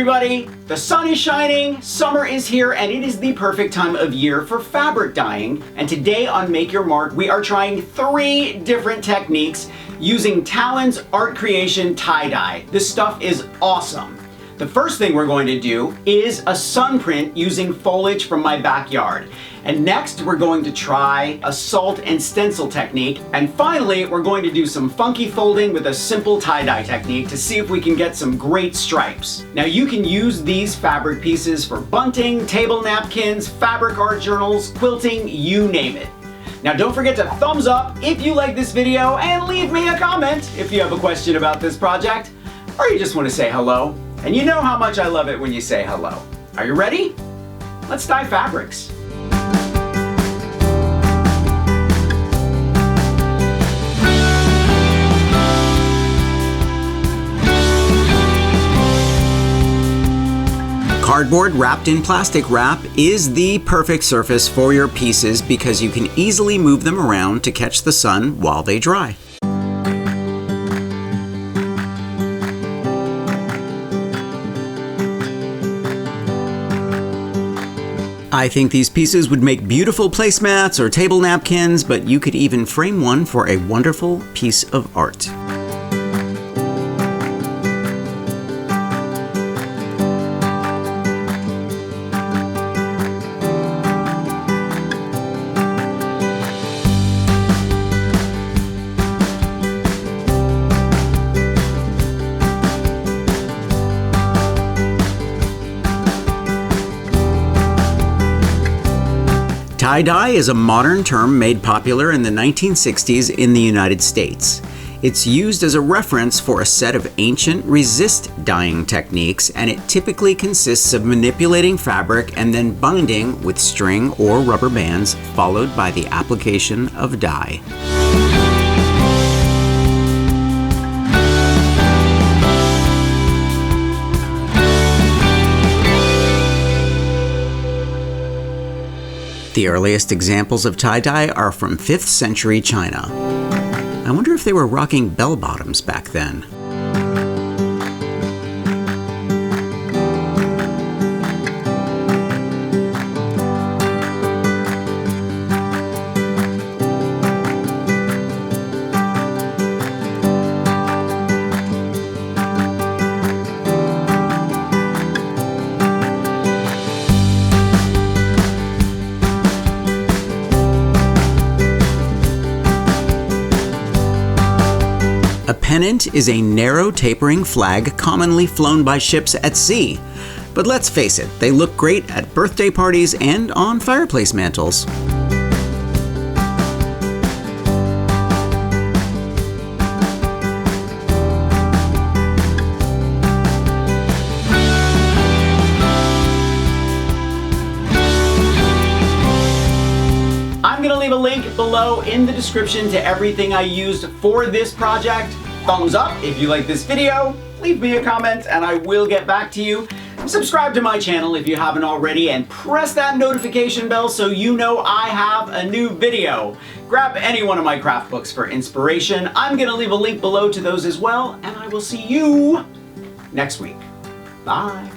everybody! The sun is shining, summer is here, and it is the perfect time of year for fabric dyeing. And today on Make Your Mark, we are trying 3 different techniques using Talens Art Creation tie-dye. This stuff is awesome. The first thing we're going to do is a sun print using foliage from my backyard. And next, we're going to try a salt and stencil technique. And finally, we're going to do some funky folding with a simple tie-dye technique to see if we can get some great stripes. Now, you can use these fabric pieces for bunting, table napkins, fabric art journals, quilting, you name it. Now, don't forget to thumbs up if you like this video and leave me a comment if you have a question about this project or you just want to say hello. And you know how much I love it when you say hello. Are you ready? Let's dye fabrics. Cardboard wrapped in plastic wrap is the perfect surface for your pieces because you can easily move them around to catch the sun while they dry. I think these pieces would make beautiful placemats or table napkins, but you could even frame one for a wonderful piece of art. Tie-dye is a modern term made popular in the 1960s in the United States. It's used as a reference for a set of ancient resist dyeing techniques, and it typically consists of manipulating fabric and then binding with string or rubber bands, followed by the application of dye. The earliest examples of tie-dye are from 5th century China. I wonder if they were rocking bell-bottoms back then. A pennant is a narrow tapering flag commonly flown by ships at sea. But let's face it, they look great at birthday parties and on fireplace mantles. I'm going to leave a link below in the description to everything I used for this project. Thumbs up if you like this video, leave me a comment and I will get back to you. Subscribe to my channel if you haven't already and press that notification bell so you know I have a new video. Grab any one of my craft books for inspiration. I'm going to leave a link below to those as well, and I will see you next week. Bye.